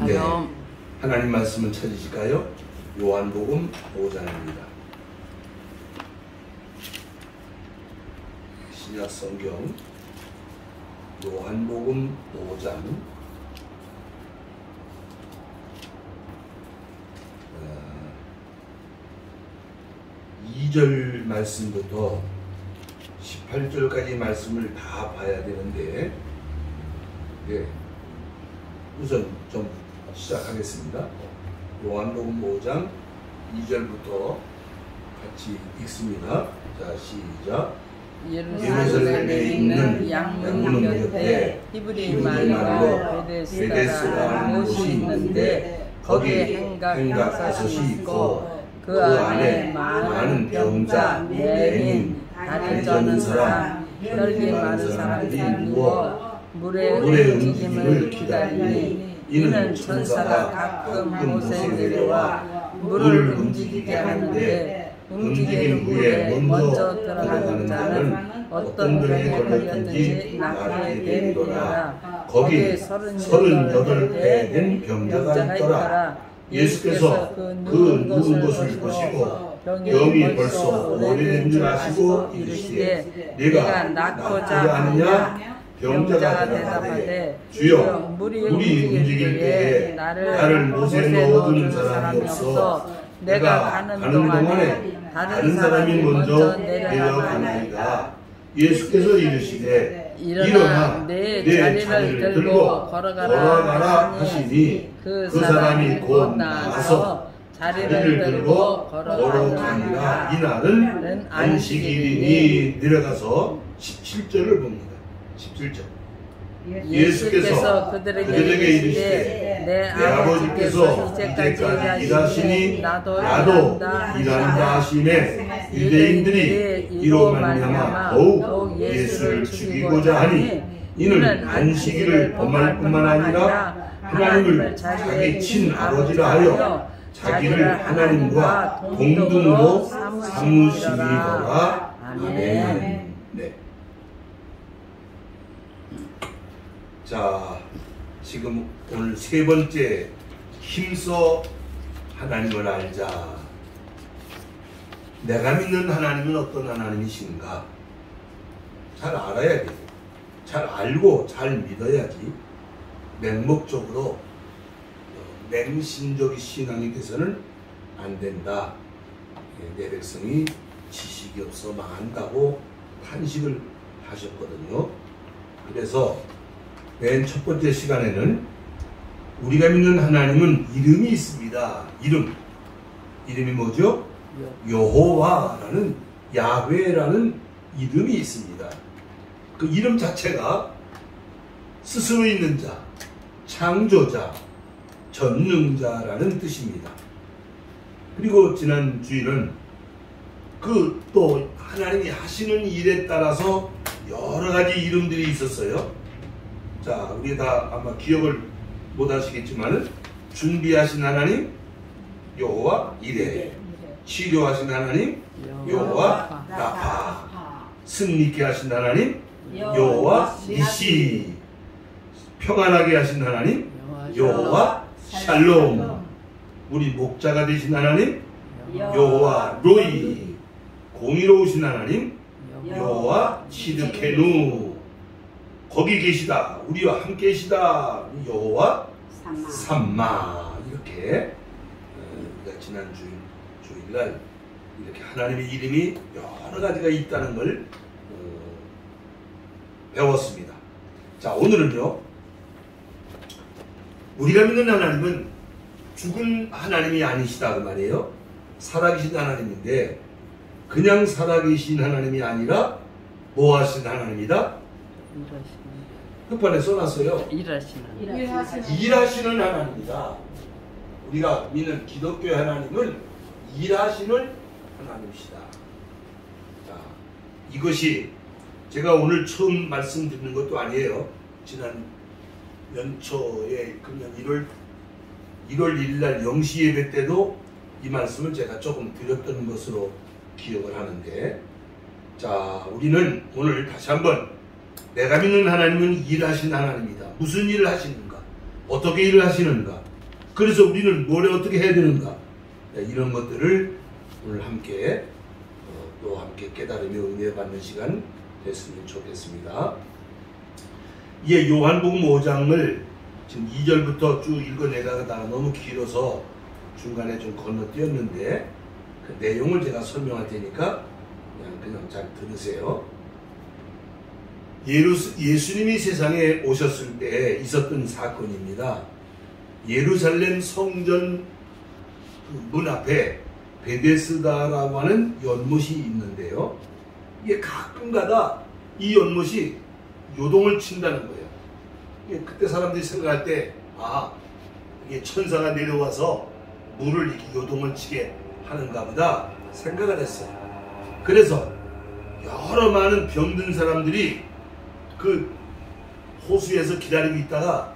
네, 하나님 말씀을 찾으실까요? 요한복음 5장입니다. 신약 성경 요한복음 5장 2절 말씀부터 18절까지 말씀을 다 봐야 되는데, 네, 우선 좀 시작하겠습니다. 요한복음 5장 2절부터 같이 읽습니다. 자, 시작. 예루살렘에 있는 양문 곁에 히브리 말로 베데스다라는 곳이 있는데 거기에 행각사섯이 있고 그 안에 많은 병자, 맹인, 다리 저는 사람, 혈기 많은 사람들이 누워 물의 움직임을 기다리니 이는 천사가 가끔 못에 내려와 물을 움직이게 하는데 움직인 후에 먼저 들어가는 자는 어떤 병에 걸렸든지 낫게 되리라. 거기에 38배 된 병자가 있더라. 예수께서 그 누운 것을 보시고 병이 벌써 오래된 줄 아시고 이르시되 내가 낫고자 하느냐? 병자가 대답하되 주여 물이 움직일 때에 나를 못에 넣어두는 사람이 없어 내가 가는 동안에 다른 사람이 먼저 내려가나이다. 예수께서 이르시되 일어나 내 자리를 들고 걸어가라 하시니 그 사람이 곧 나가서 자리를 들고 걸어가니라. 이날은 안식일이니. 내려가서 17절을 봅니다. 17절. 예수께서 그들에게 이르시되 내 아버지께서 이제까지 일하시니 나도 일한다 하시매 유대인들이 이로 말미암아 더욱 예수를 죽이고자 하니 이는 안식일을 범할 뿐만 아니라 하나님을 자기 친아버지라 하여 자기를 하나님과 동등으로 삼으시니더라. 아멘. 네. 자, 지금 오늘 세 번째, 힘써 하나님을 알자. 내가 믿는 하나님은 어떤 하나님이신가? 잘 알아야 돼요. 잘 알고 잘 믿어야지 맹목적으로 맹신적인 신앙이 돼서는 안 된다. 내 백성이 지식이 없어 망한다고 탄식을 하셨거든요. 그래서 맨 첫 번째 시간에는 우리가 믿는 하나님은 이름이 있습니다. 이름이 뭐죠? 여호와라는, 야훼라는 이름이 있습니다. 그 이름 자체가 스스로 있는 자, 창조자, 전능자라는 뜻입니다. 그리고 지난 주일은 그 또 하나님이 하시는 일에 따라서 여러 가지 이름들이 있었어요. 자, 우리 다 아마 기억을 못 하시겠지만은 준비하신 하나님 여호와 이레, 치료하신 하나님 여호와 라파, 승리케 하신 하나님 여호와 니시, 평안하게 하신 하나님 여호와 샬롬, 우리 목자가 되신 하나님 여호와 로이, 공의로우신 하나님 여호와 치드케누, 거기 계시다, 우리와 함께 계시다 여호와 삼마. 이렇게 우리가 지난 주일날 이렇게 하나님의 이름이 여러 가지가 있다는 걸 배웠습니다. 자, 오늘은요, 우리가 믿는 하나님은 죽은 하나님이 아니시다 그 말이에요. 살아계신 하나님인데, 그냥 살아계신 하나님이 아니라 뭐 하신 하나님이다? 끝판에 써놨어요. 일하시는 하나님이다. 우리가 믿는 기독교 하나님은 일하시는 하나님이시다. 자, 이것이 제가 오늘 처음 말씀드리는 것도 아니에요. 지난 연초에 금년 1월 1일 날 영시 예배 때도 이 말씀을 제가 조금 드렸던 것으로 기억을 하는데, 자, 우리는 오늘 다시 한번 내가 믿는 하나님은 일하신 하나님이다. 무슨 일을 하시는가? 어떻게 일을 하시는가, 그래서 우리는 뭘 어떻게 해야 되는가, 이런 것들을 오늘 함께 또 함께 깨달으며 은혜받는 시간 됐으면 좋겠습니다. 예, 요한복음 5장을 지금 2절부터 쭉 읽어내다가 너무 길어서 중간에 좀 건너뛰었는데 그 내용을 제가 설명할 테니까 그냥 잘 들으세요. 예수님이 세상에 오셨을 때 있었던 사건입니다. 예루살렘 성전 문 앞에 베데스다라고 하는 연못이 있는데요. 이게 가끔가다 이 연못이 요동을 친다는 거예요. 그때 사람들이 생각할 때, 이게 천사가 내려와서 물을 이렇게 요동을 치게 하는가 보다 생각을 했어요. 그래서 여러 많은 병든 사람들이 그 호수에서 기다리고 있다가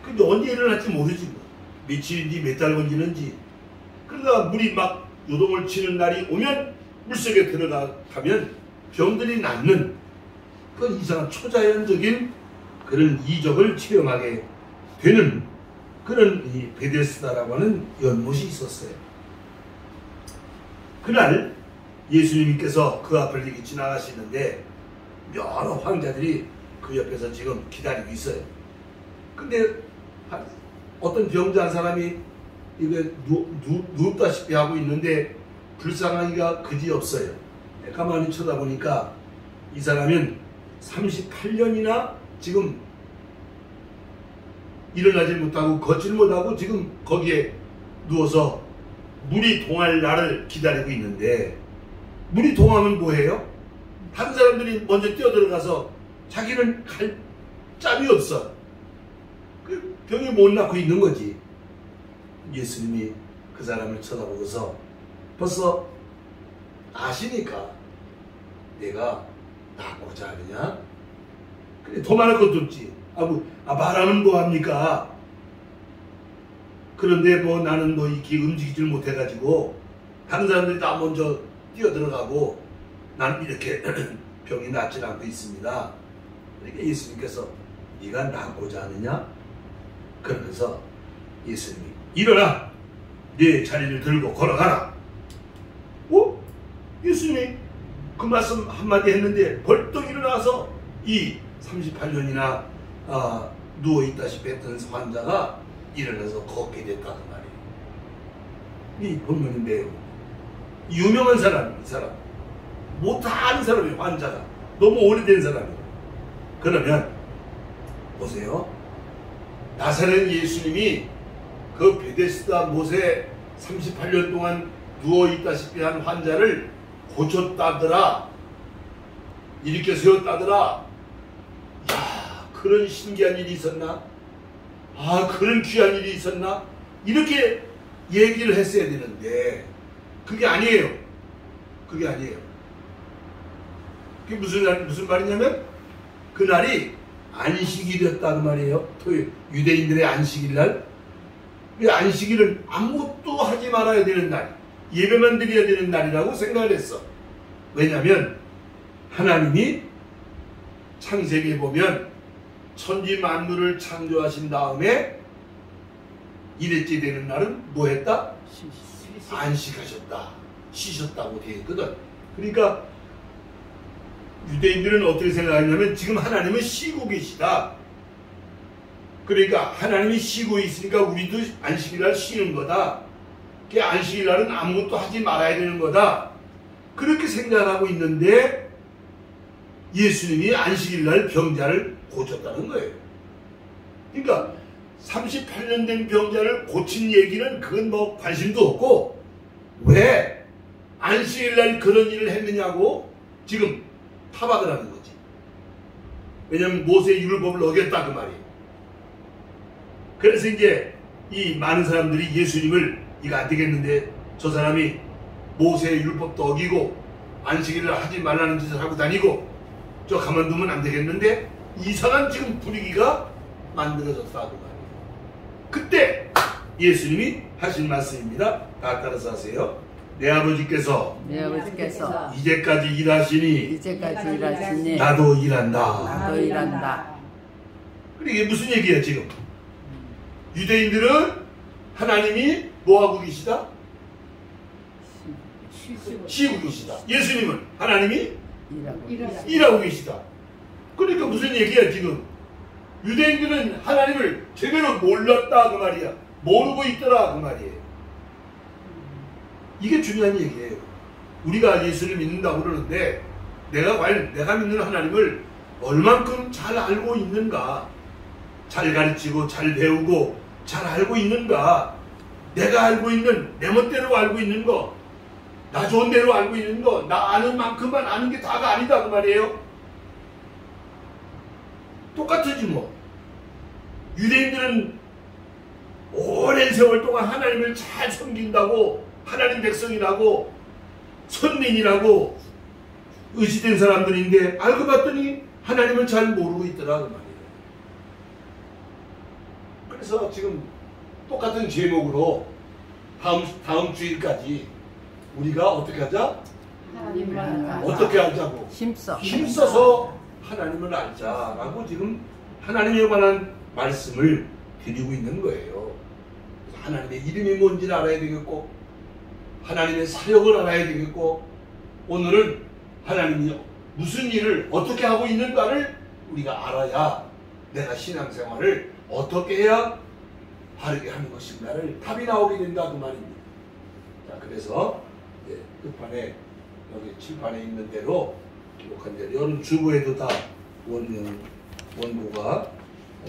근데 언제 일어날지 모르지 뭐. 며칠인지 몇 달 건지는지. 그러다가 물이 막 요동을 치는 날이 오면 물속에 들어가면 병들이 낫는 그런 이상한 초자연적인 그런 이적을 체험하게 되는 그런 이 베데스다라고 하는 연못이 있었어요. 그날 예수님께서 그 앞을 이렇게 지나가시는데 여러 환자들이 그 옆에서 지금 기다리고 있어요. 근데 어떤 병자 한 사람이 이게 누웠다시피 하고 있는데 불쌍하기가 그지없어요. 가만히 쳐다보니까 이 사람은 38년이나 지금 일어나지 못하고 걷질 못하고 지금 거기에 누워서 물이 동할 날을 기다리고 있는데, 물이 동하면 뭐해요? 다른 사람들이 먼저 뛰어들어가서 자기는 갈 짬이 없어. 그 병이 못 낫고 있는 거지. 예수님이 그 사람을 쳐다보고서 벌써 아시니까 내가 낫고자 하느냐? 그래, 더 말할 것도 없지. 말하면 뭐합니까? 그런데 뭐 나는 뭐 이렇게 움직이질 못해가지고 다른 사람들이 다 먼저 뛰어들어가고 나는 이렇게 병이 낫지 않고 있습니다. 그러니까 예수님께서 네가 낫고자 하느냐? 그러면서 예수님이 일어나! 네 자리를 들고 걸어가라! 예수님이 그 말씀 한마디 했는데 벌떡 일어나서 이 38년이나 누워있다시피 했던 환자가 일어나서 걷게 됐다는 말이에요. 이 본문의 내용. 유명한 사람, 이 사람. 못하는 사람이 환자가. 너무 오래된 사람이에요. 그러면 보세요. 나사렛 예수님이 그 베데스다 못에 38년 동안 누워있다시피 한 환자를 고쳤다더라. 일으켜 세웠다더라. 야, 그런 신기한 일이 있었나? 그런 귀한 일이 있었나? 이렇게 얘기를 했어야 되는데 그게 아니에요. 그게 아니에요. 그게 무슨 말이냐면 그날이 안식일이었다는 말이에요. 유대인들의 안식일 날. 그 안식일은 아무것도 하지 말아야 되는 날, 예배만 드려야 되는 날이라고 생각을 했어. 왜냐하면 하나님이 창세기에 보면 천지 만물을 창조하신 다음에 일일째 되는 날은 뭐 했다? 안식하셨다. 쉬셨다고 되어 있거든. 그러니까 유대인들은 어떻게 생각하냐면 지금 하나님은 쉬고 계시다. 그러니까 하나님이 쉬고 있으니까 우리도 안식일날 쉬는 거다. 그 안식일날은 아무것도 하지 말아야 되는 거다. 그렇게 생각하고 있는데 예수님이 안식일날 병자를 고쳤다는 거예요. 그러니까 38년 된 병자를 고친 얘기는 그건 뭐 관심도 없고 왜 안식일날 그런 일을 했느냐고 지금 타박을 하는 거지. 왜냐하면 모세의 율법을 어겼다 그 말이에요. 그래서 이제 이 많은 사람들이 예수님을 이거 안 되겠는데 저 사람이 모세의 율법도 어기고 안식일을 하지 말라는 짓을 하고 다니고 저 가만두면 안 되겠는데 이상한 지금 분위기가 만들어졌다고 말이에요. 그때 예수님이 하신 말씀입니다. 다 따라서 하세요. 내 아버지께서 이제까지 일하시니 일하시니 나도 일한다. 나도 일한다. 그래 이게 무슨 얘기야 지금? 유대인들은 하나님이 뭐하고 계시다? 쉬고 계시다. 예수님은 하나님이 일하고 계시다. 그러니까 무슨 얘기야 지금? 유대인들은 하나님을 제대로 몰랐다 그 말이야. 모르고 있더라 그 말이에요. 이게 중요한 얘기예요. 우리가 예수를 믿는다고 그러는데 내가 과연 내가 믿는 하나님을 얼만큼 잘 알고 있는가? 잘 가르치고 잘 배우고 잘 알고 있는가? 내가 알고 있는 내 멋대로 알고 있는 거, 나 좋은 대로 알고 있는 거, 나 아는 만큼만 아는 게 다가 아니다 그 말이에요. 똑같으지 뭐. 유대인들은 오랜 세월 동안 하나님을 잘 섬긴다고, 하나님 백성이라고, 선민이라고 의지된 사람들인데 알고 봤더니 하나님을 잘 모르고 있더라 그 말이에요. 그래서 지금 똑같은 제목으로 다음 주일까지 우리가 어떻게 하자? 어떻게 하자고? 힘써서 하나님을 알자라고 지금 하나님에 관한 말씀을 드리고 있는 거예요. 하나님의 이름이 뭔지를 알아야 되겠고, 하나님의 사역을 알아야 되겠고, 오늘은 하나님이 무슨 일을 어떻게 하고 있는가를 우리가 알아야 내가 신앙생활을 어떻게 해야 바르게 하는 것인가를 답이 나오게 된다 그 말입니다. 자, 그래서 끝판에 여기 칠판에 있는 대로 기록한 대로 여러분 주보에도 다 원고가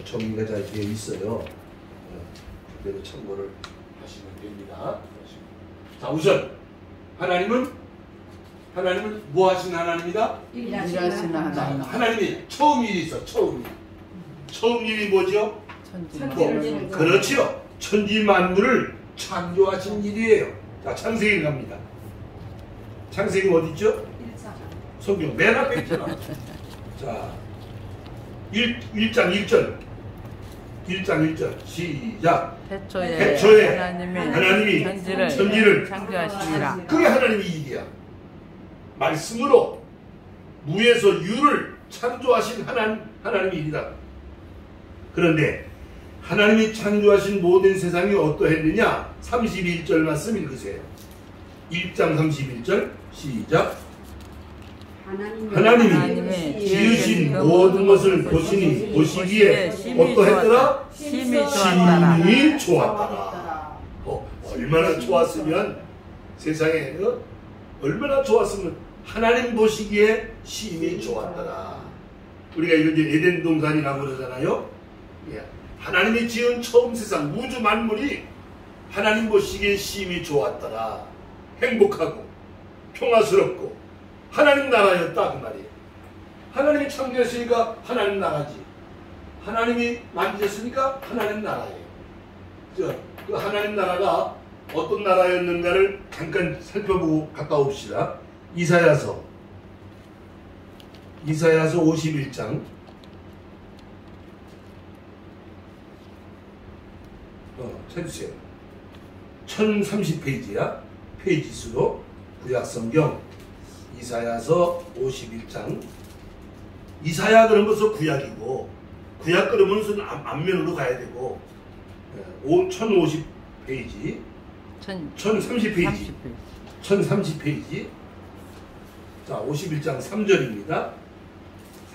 정리가 잘 되어 있어요. 그대로 참고를 하시면 됩니다. 자, 우선 하나님은 뭐 하신 하나님이다? 일하시는 하나님. 하나님이 처음 일이 있어. 처음 일이 뭐죠? 그렇지요. 천지 만물을 창조하신 일이에요. 자, 창세기 갑니다. 창세기 어디 있죠? 성경 맨 앞에 있잖아. 자, 1장 1절 시작. 태초에 하나님이 천지를 창조하시니라. 그게 하나님의 일이야. 말씀으로 무에서 유를 창조하신 하나님의 일이다. 그런데 하나님이 창조하신 모든 세상이 어떠했느냐? 31절 말씀 읽으세요. 1장 31절 시작. 하나님이 지으신 모든 것을 보시기에 어떠했더라? 심히 좋았더라. 얼마나 좋았으면 세상에 얼마나 좋았으면 하나님 보시기에 심히 좋았더라. 우리가 이제 에덴 동산이라고 그러잖아요. 하나님이 지은 처음 세상 우주 만물이 하나님 보시기에 심히 좋았더라. 행복하고 평화스럽고 하나님 나라였다 그 말이에요. 하나님이 창조했으니까 하나님 나라지. 하나님이 만드셨으니까 하나님 나라예요. 그 하나님 나라가 어떤 나라였는가를 잠깐 살펴보고 갔다 옵시다. 이사야서 51장 찾으세요. 1030페이지야. 페이지 수로 구약성경 이사야서 51장. 이사야 그러면 구약이고, 구약 그러면 앞면으로 가야 되고, 1050페이지 1030페이지 1030페이지. 자, 51장 3절입니다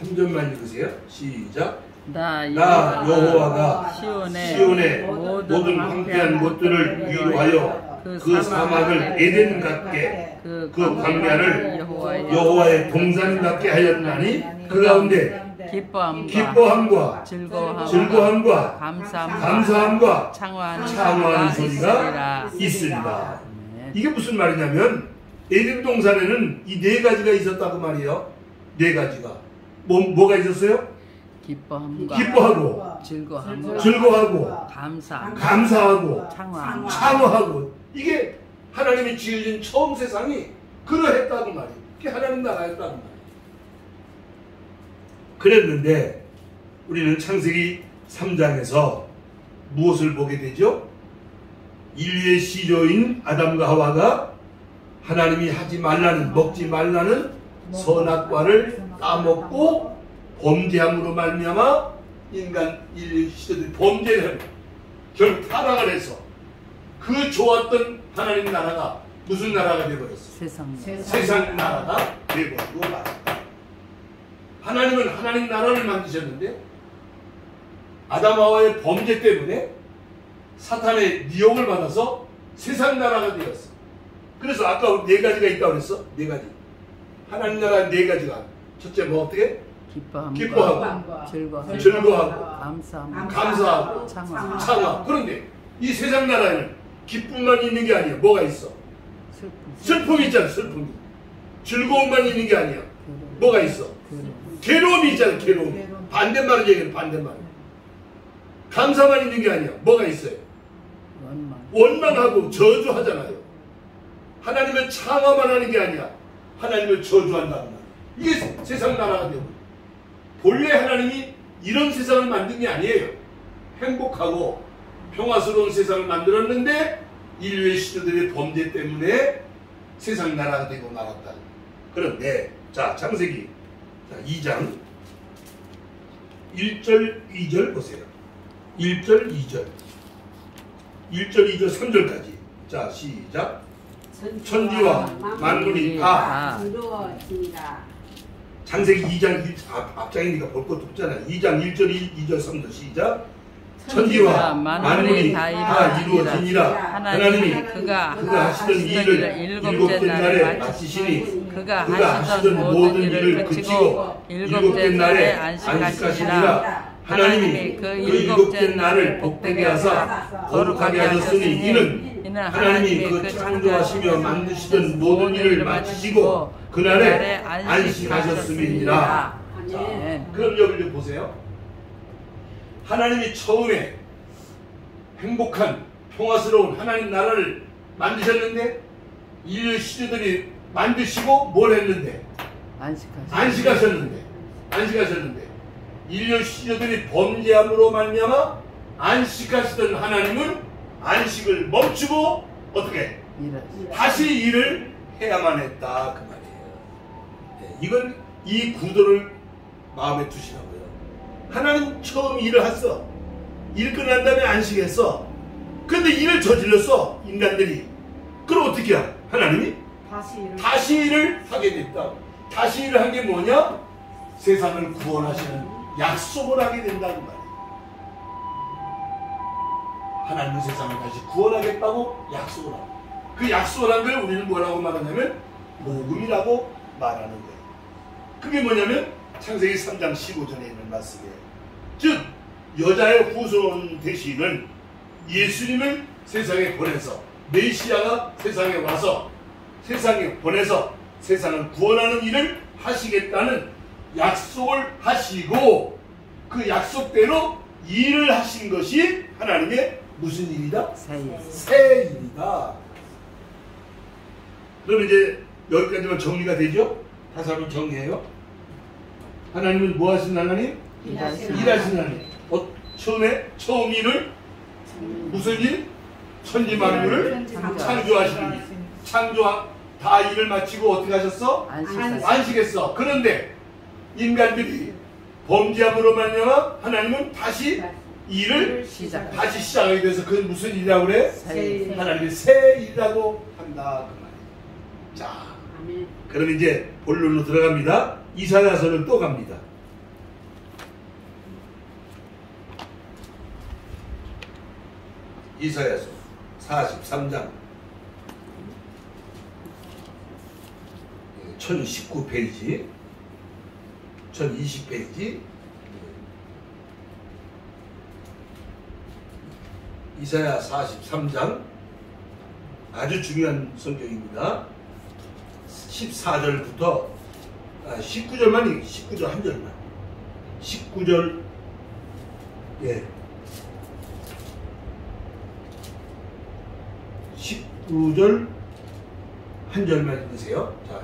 3절만 읽으세요. 시작. 나 여호와가 시온의 모든 황폐한 곳들을 위로하여 그 사막을 에덴 같게 그 광야를 여호와의 동산 같게 하였나니 그 가운데 기뻐함과 즐거움과 감사함과 창화하는 소리가 있으리라. 이게 무슨 말이냐면 에덴 동산에는 이 네 가지가 있었다고 말이에요. 네 가지가 뭐가 있었어요? 기뻐하고 즐거워하고 감사하고 창화하고. 이게 하나님이 지으신 처음 세상이 그러했다고 말이에요. 그게 하나님 나라였다고 말이에요. 그랬는데 우리는 창세기 3장에서 무엇을 보게 되죠? 인류의 시조인 아담과 하와가 하나님이 먹지 말라는 선악과를 따먹고 범죄함으로 말미암아 인류 시대들이 범죄를 결국 타락을 해서 그 좋았던 하나님 나라가 무슨 나라가 되어버렸어? 세상 나라가 되어버리고 말았다. 하나님은 하나님 나라를 만드셨는데 아담 하와의 범죄 때문에 사탄의 미혹을 받아서 세상 나라가 되었어. 그래서 아까 네 가지가 있다고 그랬어? 네 가지. 하나님 나라 네 가지가. 첫째 뭐 어떻게? 기뻐하고 즐거워하고 감사하고 창화. 그런데 이 세상 나라에는 기쁨만 있는 게 아니야. 뭐가 있어? 슬픔이 있잖아. 슬픔이. 즐거움만 있는 게 아니야. 뭐가 있어? 괴로움이 있잖아. 괴로움. 반대말을 얘기해. 반대말. 감사만 있는 게 아니야. 뭐가 있어요? 원망하고 저주하잖아요. 하나님을 창화만 하는 게 아니야. 하나님을 저주한다는 말. 이게 세상 나라가 되고, 본래 하나님이 이런 세상을 만든 게 아니에요. 행복하고 평화스러운 세상을 만들었는데 인류의 시대들의 범죄 때문에 세상 나라가 되고 말았다. 그런데 자, 창세기 2장 1절 2절 보세요. 1절 2절 2절 3절까지. 자, 시작. 천지와 만물이 다 이루어지니라. 창세기 2장 앞장이니까 볼 것도 없잖아요. 2장 1절 2절 3절 시작. 천지와 만물이 다 이루어지니라. 하나님이 그가 하시던 일을 일곱째 날에 마치시니 그가 하시던 모든 일을 그치고 일곱째 날에 안식하시니라. 하나님이 그 일곱째 날을 복되게 하사 거룩하게 하셨으니 이는 하나님이 그 창조하시며 만드시던 모든 일을 마치시고 그날에 안식하셨음이니라. 자, 그럼 여기 좀 보세요. 하나님이 처음에 행복한 평화스러운 하나님 나라를 만드셨는데 인류 시대들이 만드시고 뭘 했는데? 안식하셨는데 인류 시대들이 범죄함으로 말미암아 안식하시던 하나님은 안식을 멈추고 어떻게? 다시 일을 해야만 했다 그 말이에요. 네, 이건 이 구도를 마음에 두시라고요. 하나님 처음 일을 했어. 일 끝난 다음에 안식했어. 근데 일을 저질렀어 인간들이. 그럼 어떻게 해? 하나님이 다시 일을 하게 됐다. 다시 일을 한 게 뭐냐? 세상을 구원하시는 약속을 하게 된다는 말이에요. 하나님은 세상을 다시 구원하겠다고 약속을 하고, 그 약속을 한 걸 우리는 뭐라고 말하냐면 복음이라고 말하는 거예요. 그게 뭐냐면 창세기 3장 15절에 있는 말씀이에요. 즉 여자의 후손 대신은 예수님을 세상에 보내서, 메시아가 세상에 와서 세상에 보내서 세상을 구원하는 일을 하시겠다는 약속을 하시고, 그 약속대로 일을 하신 것이 하나님의 무슨 일이다? 새 일이다. 그럼 이제 여기까지만 정리가 되죠? 다시 한번 정리해요. 하나님은 뭐 하신 하나님? 일하신 하나님. 처음 일을 무슨 일? 천지 만물을 창조하시는 일. 다 일을 마치고 어떻게 하셨어? 안식했어. 그런데 인간들이 범죄함으로 말미암아 하나님은 다시 일을 다시 시작하게 돼서 그건 무슨 일이라고 그래? 하나님의 새 일이라고 한다 그 말이에요. 자, 그럼 이제 본론으로 들어갑니다. 이사야서를 또 갑니다. 이사야서 43장 1019페이지 1020페이지 이사야 43장 아주 중요한 성경입니다. 14절부터 19절만 19절 한 절만 19절 19절 한 절만 읽으세요. 자,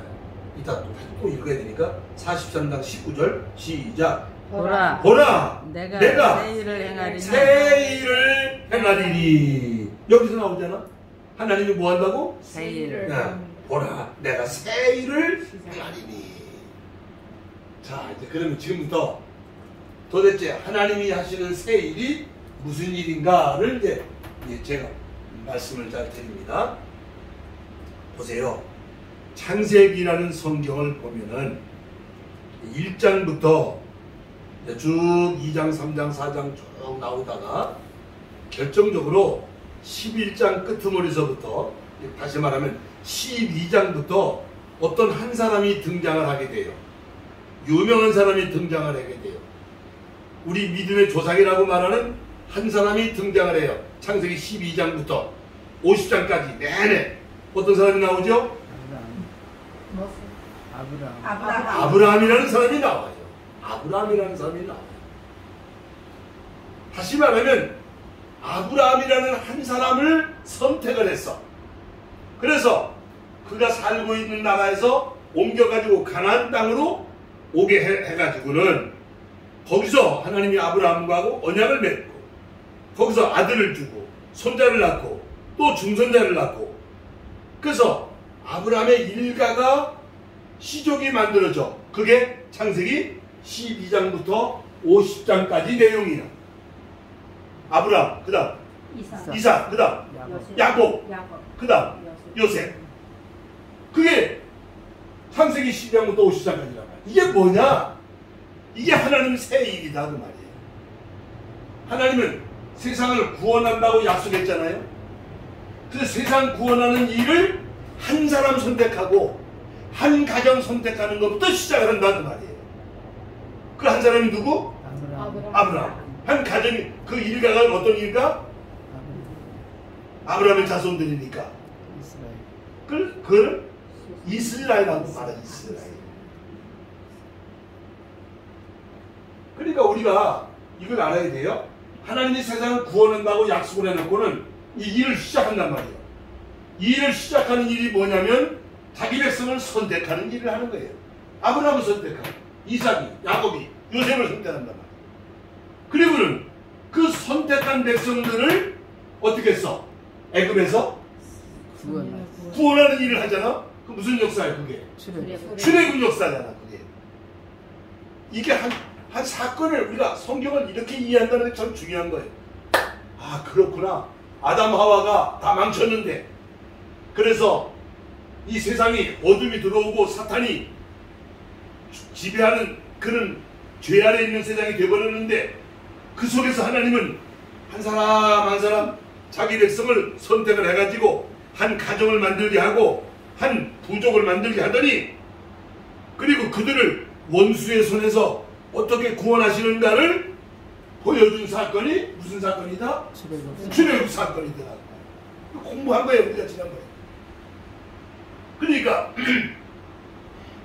이따 또 읽어야 되니까 43장 19절 시작. 보라 내가 새 일을 행하리니. 여기서 나오잖아. 하나님이 뭐 한다고? 새 일을. 보라 내가 새 일을 행하리니. 자, 이제 그러면 지금부터 도대체 하나님이 하시는 새 일이 무슨 일인가를 이제 제가 말씀을 잘 드립니다. 보세요. 창세기라는 성경을 보면은 1장부터 쭉 2장, 3장, 4장 쭉 나오다가 결정적으로 11장 끄트머리서부터 다시 말하면 12장부터 어떤 한 사람이 등장을 하게 돼요. 유명한 사람이 등장을 하게 돼요. 우리 믿음의 조상이라고 말하는 한 사람이 등장을 해요. 창세기 12장부터 50장까지 내내 어떤 사람이 나오죠? 아브라함이라는 사람이 나와요. 아브라함이라는 사람이 나와요. 다시 말하면 아브라함이라는 한 사람을 선택을 했어. 그래서 그가 살고 있는 나라에서 옮겨가지고 가나안 땅으로 오게 해가지고는 거기서 하나님이 아브라함과 언약을 맺고 거기서 아들을 주고 손자를 낳고 또 중손자를 낳고 그래서 아브라함의 일가가 시족이 만들어져. 그게 창세기 12장부터 50장까지 내용이야. 아브라함, 그 다음 이삭, 그 다음 야곱, 그 다음 요셉. 그게 창세기 12장부터 50장까지란 말이야. 이게 뭐냐? 이게 하나님 새 일이다 그 말이에요. 하나님은 세상을 구원한다고 약속했잖아요. 그 세상 구원하는 일을 한 사람 선택하고 한 가정 선택하는 것부터 시작을 한다는 말이에요. 그 한 사람이 누구? 아브라함. 한 가정이, 그 일가가 어떤 일가? 아브라함의 자손들이니까. 그걸 이스라엘이라고 말해. 이스라엘. 그러니까 우리가 이걸 알아야 돼요. 하나님이 세상을 구원한다고 약속을 해놓고는 이 일을 시작한단 말이에요. 이 일을 시작하는 일이 뭐냐면 자기 백성을 선택하는 일을 하는 거예요. 아브라함을 선택하고 이삭이, 야곱이, 요셉을 선택한단 말이에요. 그리고는 그 선택한 백성들을 어떻게 했어? 애굽에서 구원하는 일을 하잖아. 그 무슨 역사예요 그게? 출애굽 역사잖아 그게. 이게 한 사건을 우리가 성경을 이렇게 이해한다는 게 참 중요한 거예요. 아 그렇구나. 아담 하와가 다 망쳤는데 그래서 이 세상이 어둠이 들어오고 사탄이 지배하는 그런 죄 아래 있는 세상이 되어버렸는데 그 속에서 하나님은 한 사람 한 사람 자기 백성을 선택을 해가지고 한 가정을 만들게 하고 한 부족을 만들게 하더니 그리고 그들을 원수의 손에서 어떻게 구원하시는가를 보여준 사건이 무슨 사건이다? 출애굽 사건이더라. 공부한 거예요 우리가 지난번에. 그러니까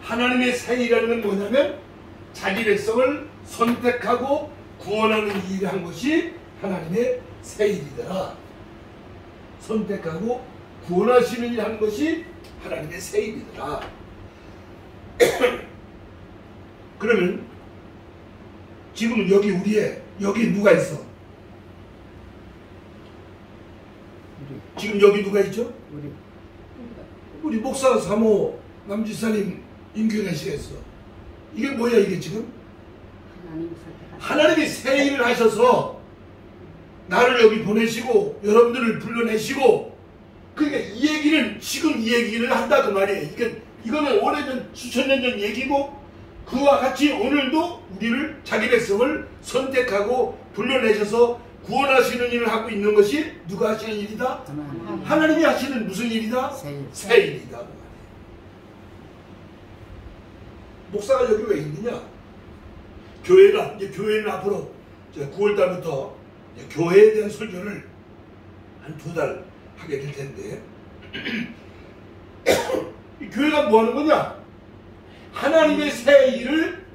하나님의 새 일이라는 건 뭐냐면 자기 백성을 선택하고 구원하는 일을 한 것이 하나님의 새 일이더라. 선택하고 구원하시는 일을 한 것이 하나님의 새 일이더라. 그러면 지금 여기 우리의 여기 누가 있어? 지금 여기 누가 있죠? 우리 목사 사모 남지사님 임교회시겠어. 이게 뭐야 이게 지금? 하나님이 새 일을 하셔서 나를 여기 보내시고 여러분들을 불러내시고 그러니까 이 얘기는 지금 이 얘기를 한다 그 말이에요. 이거는 오래전 수천 년 전 얘기고 그와 같이 오늘도 우리를 자기 백성을 선택하고 불러내셔서 구원하시는 일을 하고 있는 것이 누가 하시는 일이다? 하나님이 하시는 무슨 일이다? 새 일이다. 목사가 여기 왜 있느냐? 교회가 이제 교회는 앞으로 9월달부터 교회에 대한 설교를 한 2달 하게 될 텐데 이 교회가 뭐 하는 거냐? 하나님의 새 일을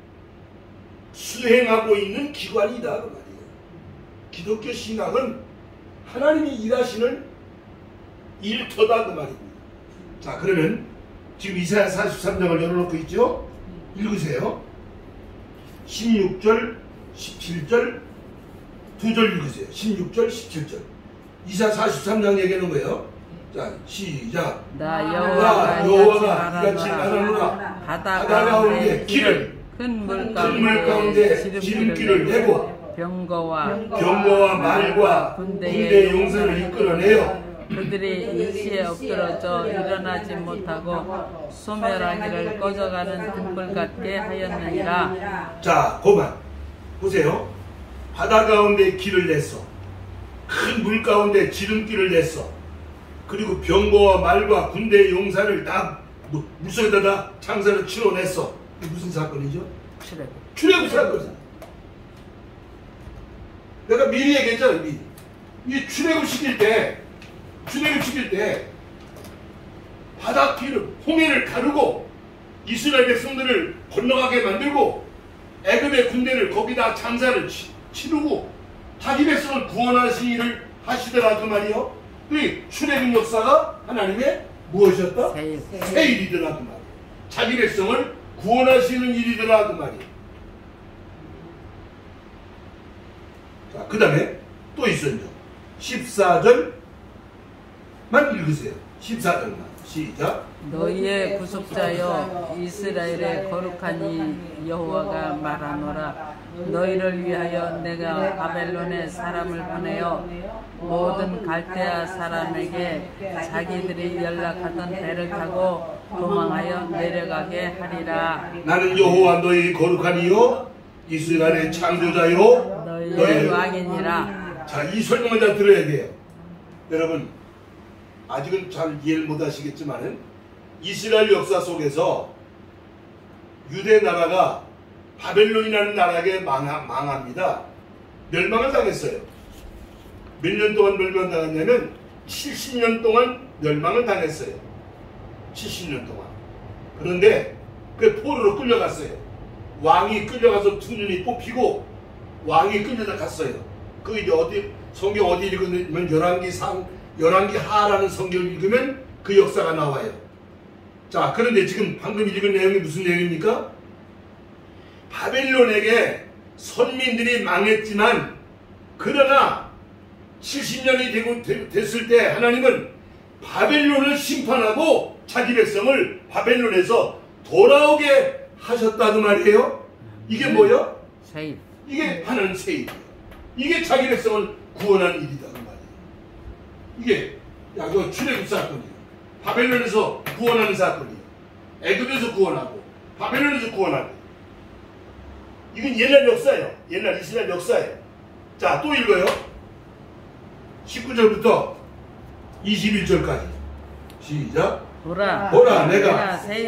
수행하고 있는 기관이다 그 말이에요. 기독교 신앙은 하나님이 일하시는 일터다 그 말입니다. 자 그러면 지금 이사야 43장을 열어놓고 있죠? 읽으세요. 16절 17절 2절 읽으세요. 16절 17절 이사야 43장 얘기하는 거예요. 자 시작. 나 여호와가 이같이 말하노라. 바다 가운데 길을 큰 물 가운데 지름길을 내고 병거와 말과 군대의 용사를 이끌어내요. 그들이 일시에 엎드러져 일어나지 못하고 소멸하기를 꺼져가는 등불 같게 하였느니라. 자, 그만 보세요. 바다 가운데 길을 냈어. 큰 물 가운데 지름길을 냈어. 그리고 병거와 말과 군대의 용사를 다 물속에다가 창사를 치러냈어. 이게 무슨 사건이죠? 출애굽 사건이야. 내가 미리 얘기했잖아. 미리. 이 출애굽 시킬 때 바닷길을 홍해를 가르고 이스라엘 백성들을 건너가게 만들고 애굽의 군대를 거기다 장사를 치르고 자기 백성을 구원하신 일을 하시더라 그 말이요. 그 출애굽 역사가 하나님의 무엇이었다? 새 일이더라 그 말이요. 자기 백성을 구원하시는 일이더라 그 말이요. 자, 그 다음에 또 있어요. 14절만 읽으세요. 14절만 시작. 너희의 구속자여 이스라엘의 거룩한 이 여호와가 말하노라. 너희를 위하여 내가 바벨론에 사람을 보내어 모든 갈대아 사람에게 자기들이 연락하던 배를 타고 도망하여 내려가게 하리라. 나는 여호와 너희 거룩한 이요 이스라엘의 창조자요 너희의 왕이니라. 자, 이 설명을 잘 들어야 돼요. 여러분 아직은 잘 이해를 못 하시겠지만은 이스라엘 역사 속에서 유대 나라가 바벨론이라는 나라에게 망합니다. 멸망을 당했어요. 몇 년 동안 멸망당했냐면 70년 동안 멸망을 당했어요. 70년 동안. 그런데 그 포로로 끌려갔어요. 왕이 끌려가서 두 눈이 뽑히고 왕이 끌려다 갔어요. 그 이제 어디 성경 어디 읽으면 열왕기 하라는 성경을 읽으면 그 역사가 나와요. 자, 그런데 지금 방금 읽은 내용이 무슨 내용입니까? 바벨론에게 선민들이 망했지만 그러나 70년이 됐을 때 하나님은 바벨론을 심판하고 자기 백성을 바벨론에서 돌아오게 하셨다 그 말이에요. 이게 뭐야? 세일. 이게 하나님 세일이에요. 이게 자기 백성을 구원하는 일이다 그 말이에요. 이게 이거 출애굽 사건이에요. 바벨론에서 구원하는 사건이에요. 애굽에서 구원하고 바벨론에서 구원하고. 이건 옛날 역사예요. 옛날 이스라엘 역사예요. 자, 또 읽어요. 19절부터 21절까지 시작. 보라 내가 새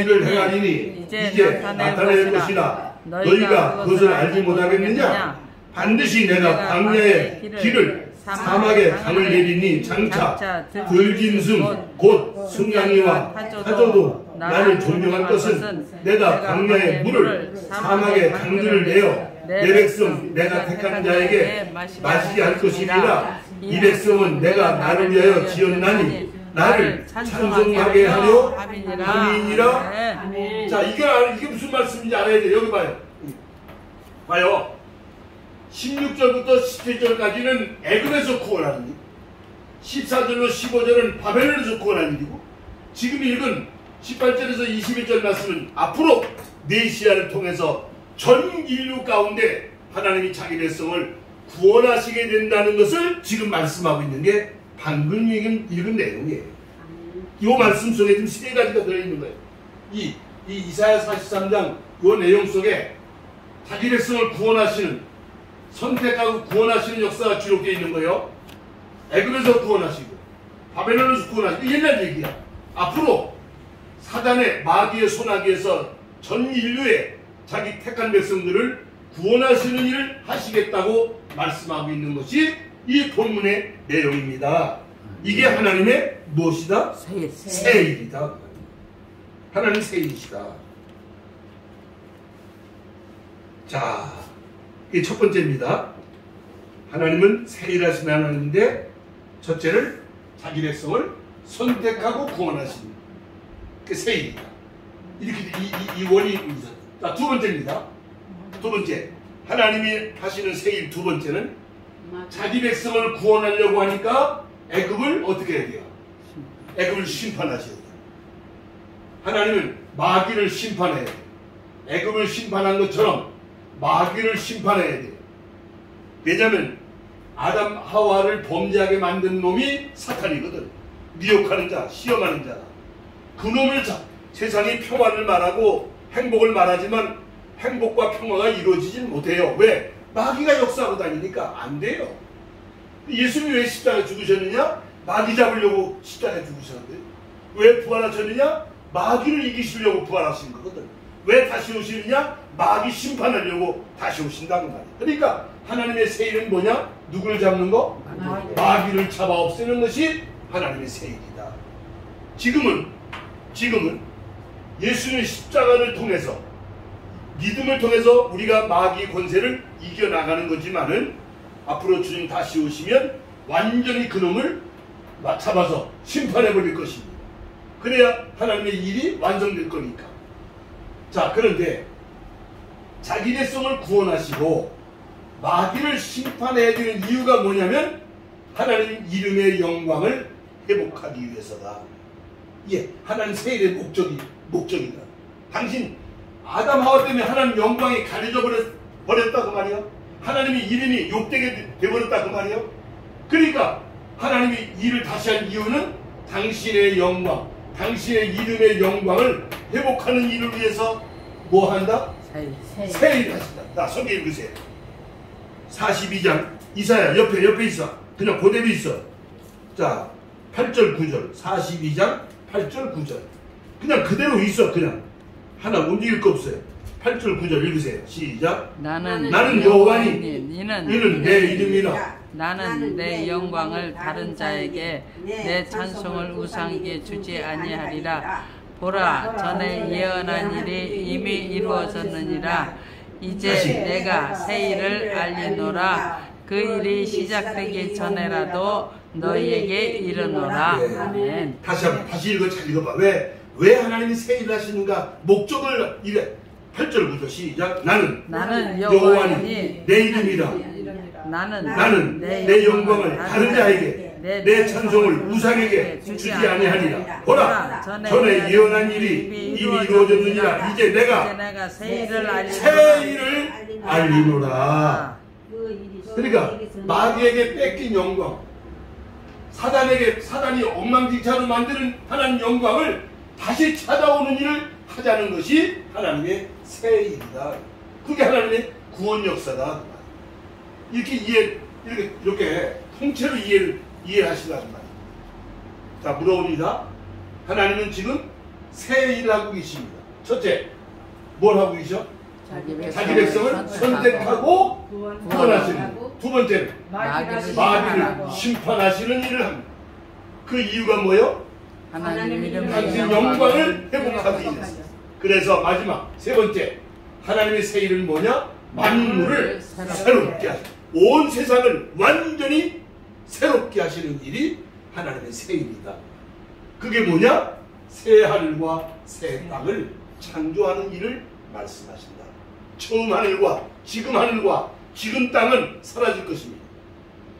일을 행하리니 이제 나타낼 것이라 너희가 그것을 알지 못하겠느냐. 반드시 내가 광야의 길을 사막에 강을 내리니 장차 들짐승 곧 승냥이와 타조도 나를 존경할 것은 내가 광야의 물을 사막에 강들을 내어 내 백성 내가 택한 자에게 마시게 할 것이니라. 이 백성은 내가 나를 위하여 지었나니 나를 찬송하게 하려 함이니라. 자, 이게 무슨 말씀인지 알아야 돼요. 여기 봐요. 봐요. 16절부터 17절까지는 애굽에서 구원하는 일, 14절로 15절은 바벨론에서 구원하는 일이고, 지금 읽은 18절에서 21절 말씀은 앞으로 메시아를 통해서 전 인류 가운데 하나님이 자기 백성을 구원하시게 된다는 것을 지금 말씀하고 있는 게 방금 읽은 내용이에요. 이 말씀 속에 지금 세 가지가 들어있는 거예요. 이 이사야 43장 이 내용 속에 자기 백성을 구원하시는, 선택하고 구원하시는 역사가 기록되어 있는 거예요. 애굽에서 구원하시고 바벨론에서 구원하시고. 옛날 얘기야. 앞으로 사단의 마귀의 손아귀에서 전 인류의 자기 택한 백성들을 구원하시는 일을 하시겠다고 말씀하고 있는 것이 이 본문의 내용입니다. 이게 하나님의 무엇이다? 새 일이다. 하나님 새 일이시다. 자, 이게 첫 번째입니다. 하나님은 새 일하신 하나님인데 첫째를 자기 백성을 선택하고 구원하신 그 새 일이다. 이렇게 이 원리입니다. 자, 두 번째입니다. 두 번째, 하나님이 하시는 새 일 두 번째는 자기 백성을 구원하려고 하니까 애굽을 어떻게 해야 돼요? 애굽을 심판하셔야 돼요. 하나님은 마귀를 심판해야 돼요. 애굽을 심판한 것처럼 마귀를 심판해야 돼요. 왜냐하면 아담 하와를 범죄하게 만든 놈이 사탄이거든. 미혹하는 자, 시험하는 자. 그 놈을 세상이 평화를 말하고 행복을 말하지만 행복과 평화가 이루어지질 못해요. 왜? 마귀가 역사하고 다니니까 안 돼요. 예수님이 왜 십자가에 죽으셨느냐? 마귀 잡으려고 십자가에 죽으셨는데. 왜 부활하셨느냐? 마귀를 이기시려고 부활하신 거거든. 왜 다시 오시느냐? 마귀 심판하려고 다시 오신다는 말이야. 그러니까 하나님의 새 일은 뭐냐? 누구를 잡는 거? 마귀를 잡아 없애는 것이 하나님의 새 일이다. 지금은 예수님의 십자가를 통해서, 믿음을 통해서 우리가 마귀 권세를 이겨나가는 거지만은 앞으로 주님 다시 오시면 완전히 그놈을 잡아서 심판해버릴 것입니다. 그래야 하나님의 일이 완성될 거니까. 자, 그런데 자기 백성을 구원하시고 마귀를 심판해야 되는 이유가 뭐냐면 하나님 이름의 영광을 회복하기 위해서다. 예, 하나님 새 일의 목적이다. 당신 아담 하와 때문에 하나님 영광이 가려져 버렸다 그 말이야. 하나님의 이름이 욕되게 되어버렸다 그 말이야. 그러니까 하나님이 일을 다시 한 이유는 당신의 영광, 당신의 이름의 영광을 회복하는 일을 위해서 뭐 한다? 새 일을 하신다. 나 성경 읽으세요. 42장 이사야 옆에 있어. 그냥 그대로 있어. 자, 8절 9절 42장 8절 9절 그냥 그대로 있어. 그냥 하나 움직일 거 없어요. 8절 9절 읽으세요. 시작. 나는 여호와니 이는 내 이름이라. 나는 내 영광을 다른 자에게 내 찬송을 우상에게 주지 아니하리라. 보라, 전에 예언한 일이 이미 이루어졌느니라. 이제 내가 새 일을 알리노라. 그 일이 시작되기 전에라도 너희에게 이르노라. 네. 아멘. 다시 잘 읽어봐. 왜 하나님이 새 일을 하시는가? 목적을 이래. 8절 9절 시작. 나는 여호와니 내 이름이라. 나는 내 영광을 다른 자에게 내 찬송을 우상에게 주지 아니하리라. 보라, 전에 예언한 일이 이미 이루어졌느니라. 이제 내가 새 일을 알리노라. 그러니까 마귀에게 뺏긴 영광, 사단이 엉망진창으로 만드는 하나님 영광을 다시 찾아오는 일을 하자는 것이 하나님의 새 일이다. 그게 하나님의 구원 역사다. 이렇게 통째로 이해하시라는 말이에요. 자, 물어봅니다. 하나님은 지금 새 일을 하고 계십니다. 첫째, 뭘 하고 계셔? 자기 백성을 선택하고 구원하시는. 두 번째는 마귀를 심판하시는 일을 합니다. 그 이유가 뭐예요? 당신 영광을 회복하기 위해서. 그래서 마지막 세 번째, 하나님의 새 일은 뭐냐? 만물을 새롭게 하시는, 온 세상을 완전히 새롭게 하시는 일이 하나님의 새 일이다. 그게 뭐냐? 새 하늘과 새 땅을 창조하는 일을 말씀하신다. 처음 하늘과 지금 땅은 사라질 것입니다.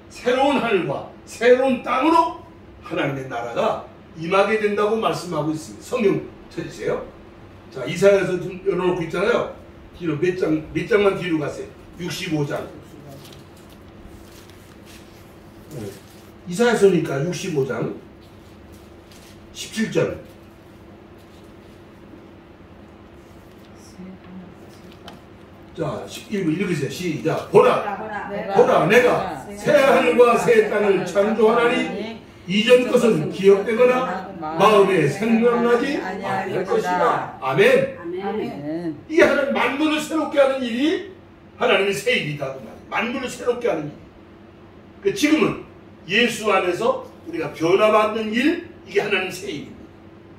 새로운 하늘과 새로운 땅으로 하나님의 나라가 임하게 된다고 말씀하고 있습니다. 성경 쳐주세요. 자, 이사야서 좀 열어놓고 있잖아요. 뒤로 몇 장만 뒤로 가세요. 65장. 이사야서니까 65장 17절. 자, 11부 읽으세요. 시작. 보라, 내가 새 하늘과 새 땅을 창조하나니 이전 것은 기억되거나 마음에 생각나지 않을 것이다. 아멘. 이 하나님 만물을 새롭게 하는 일이 하나님의 새 일이다. 만물을 새롭게 하는 일. 지금은 예수 안에서 우리가 변화받는 일, 이게 하나님 새 일입니다.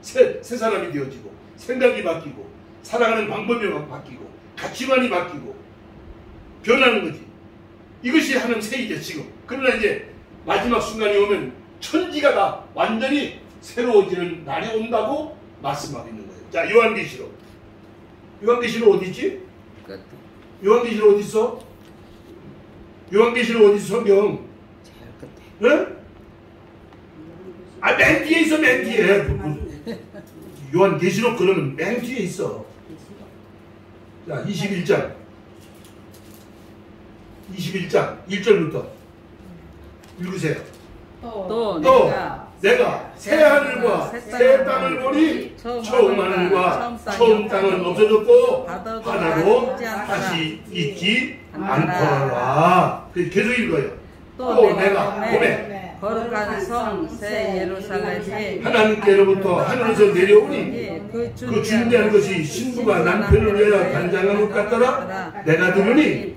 새 사람이 되어지고 생각이 바뀌고 살아가는 방법이 바뀌고 가치관이 바뀌고 변하는 거지. 이것이 하나님 새 일이죠 지금. 그러나 이제 마지막 순간이 오면 천지가 다 완전히 새로워지는 날이 온다고 말씀하고 있는 거예요. 자, 요한계시록 어디 있지? 요한계시록 어디 있어? 요한계시록 어디 있어? 성경 응? 아, 맨 뒤에 있어. 맨 뒤에. 요한계시록 그러면 맨 뒤에 있어. 자, 21장 21장 1절부터 읽으세요. 또 내가 새 하늘과 새 땅을 보니 처음 하늘과 처음 땅은 없어졌고 바다도 다시 있지 않더라. 계속 읽어요. 또 내가 봄에 거룩한 성 새 예루살렘이 하나님께로부터 하늘에서 내려오니 그 준비한 것이 신부가 남편을 위하여 단장한 것 같더라. 내가 들으니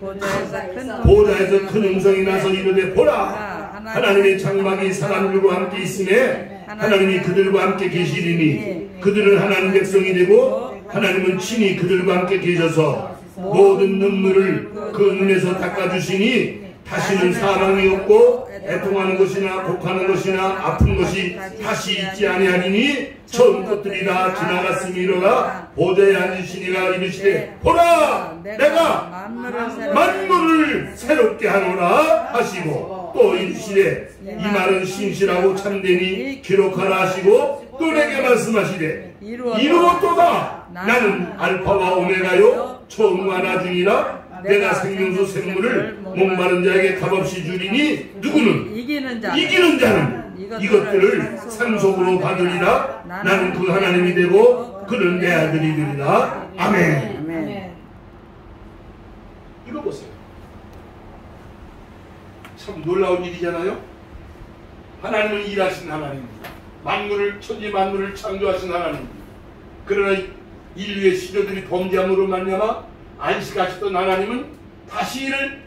보좌에서 큰 음성이 나서 이르되 보라 하나님의 장막이 사람들과 함께 있으매 하나님이 그들과 함께 계시리니 그들은 하나님 백성이 되고 하나님은 친히 그들과 함께 계셔서 모든 눈물을 그 눈에서 닦아주시니 다시는 사망이 없고 애통하는 것이나 곡하는 것이나 아픈 것이 다시 있지 아니하리니 처음 것들이 다 지나갔음이로라. 보좌에 앉으시니가 이르시되 보라 내가 만물을 새롭게 하노라 하시고 또 이르시되 이 말은 신실하고 참되니 기록하라 하시고 또 내게 말씀하시되 이루었도다. 나는 알파와 오메가요 처음과 나중이라. 내가 생명수 샘물을 목마른 자에게 값없이 주리니 누구는 이기는 자는 이것들을 상속으로 받으리라. 나는 그 하나님이 되고 그는 내 아들이 되리라. 아멘. 이거 보세요. 참 놀라운 일이잖아요. 하나님은 일하신 하나님입니다. 만물을 천지 만물을 창조하신 하나님입니다. 그러나 인류의 시조들이 범죄함으로 말미암아 안식하셨던 하나님은 다시 일을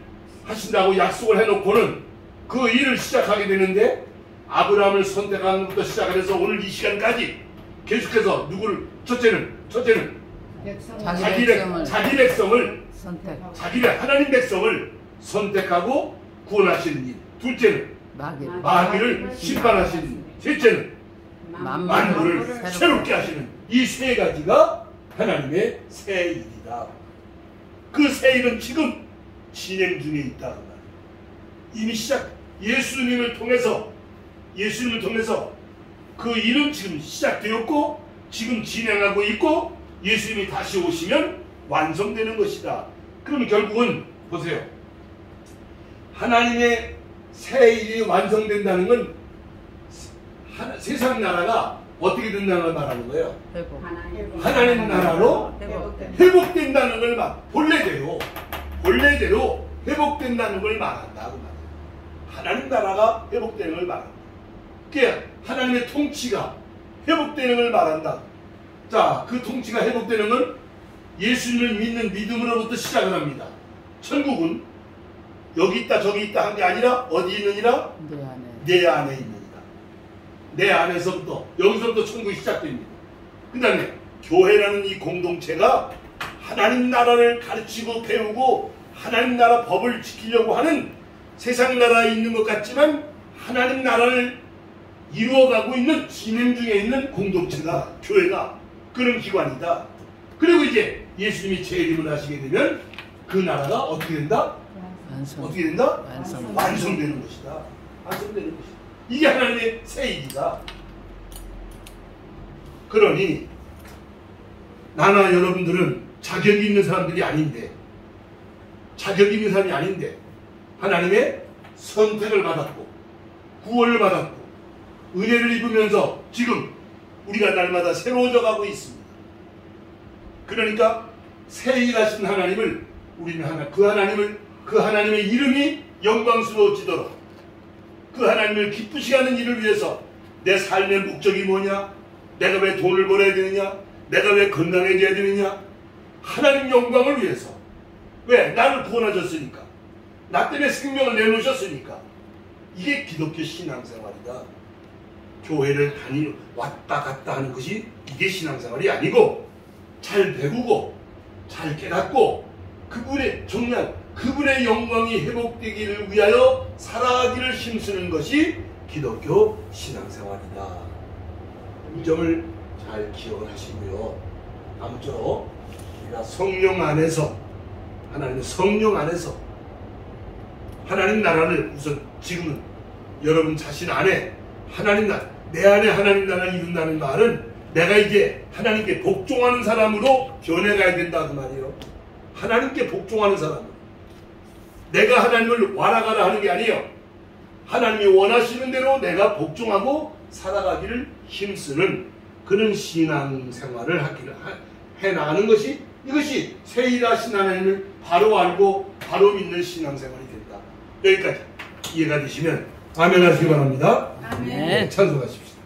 하신다고 약속을 해놓고는 그 일을 시작하게 되는데 아브라함을 선택하는 것부터 시작해서 오늘 이 시간까지 계속해서 누구를 첫째는 자기 백성을 하나님 백성을 선택하고 구원하시는 일. 둘째는 마귀를 심판하시는 일. 셋째는 만물을 새롭게 하시는 이 세 가지가 하나님의 새 일이다. 그 새 일은 지금 진행 중에 있다. 이미 예수님을 통해서 그 일은 지금 시작되었고 지금 진행하고 있고 예수님이 다시 오시면 완성되는 것이다. 그럼 결국은 보세요. 하나님의 새 일이 완성된다는 건 세상 나라가 어떻게 된다는 걸 말하는 거예요? 하나님 나라로 회복된다는 걸 본래대로 회복된다는 걸 말한다. 하나님 나라가 회복되는 걸 말한다. 그게 하나님의 통치가 회복되는 걸 말한다. 자, 그 통치가 회복되는 건 예수님을 믿는 믿음으로부터 시작을 합니다. 천국은 여기 있다 저기 있다 한 게 아니라 어디 있느니라? 내 안에 있느니라. 내 안에서부터 여기서부터 천국이 시작됩니다. 그 다음에 교회라는 이 공동체가 하나님 나라를 가르치고 배우고 하나님 나라 법을 지키려고 하는 세상 나라에 있는 것 같지만 하나님 나라를 이루어가고 있는 진행 중에 있는 공동체가 교회가 그런 기관이다. 그리고 이제 예수님이 재림을 하시게 되면 그 나라가 어떻게 된다? 완성되는 것이다. 완성되는 것이다. 이게 하나님의 새 일이다. 그러니 나나 여러분들은 자격이 있는 사람이 아닌데 하나님의 선택을 받았고 구원을 받았고 은혜를 입으면서 지금 우리가 날마다 새로워져 가고 있습니다. 그러니까 새 일하신 하나님을 우리는 그 하나님의 이름이 영광스러워지도록 그 하나님을 기쁘시게 하는 일을 위해서 내 삶의 목적이 뭐냐? 내가 왜 돈을 벌어야 되느냐? 내가 왜 건강해져야 되느냐? 하나님 영광을 위해서. 왜? 나를 구원하셨으니까. 나 때문에 생명을 내놓으셨으니까. 이게 기독교 신앙생활이다. 교회를 왔다 갔다 하는 것이 이게 신앙생활이 아니고 잘 배우고 잘 깨닫고 그분의 영광이 회복되기를 위하여 살아가기를 힘쓰는 것이 기독교 신앙생활이다. 이 점을 잘 기억을 하시고요. 아무쪼록 우리가 성령 안에서 하나님의 성령 안에서 하나님 나라를 우선 지금은 여러분 자신 안에 하나님 나라 내 안에 하나님 나라를 이룬다는 말은 내가 이제 하나님께 복종하는 사람으로 변해가야 된다 그 말이에요. 하나님께 복종하는 사람. 내가 하나님을 와라가라 하는 게 아니에요. 하나님이 원하시는 대로 내가 복종하고 살아가기를 힘쓰는 그런 신앙생활을 해나가는 것이, 이것이 세일하신 하나님을 바로 알고 바로 믿는 신앙생활이 된다. 여기까지 이해가 되시면 아멘 하시기 바랍니다. 아멘. 찬송하십시오.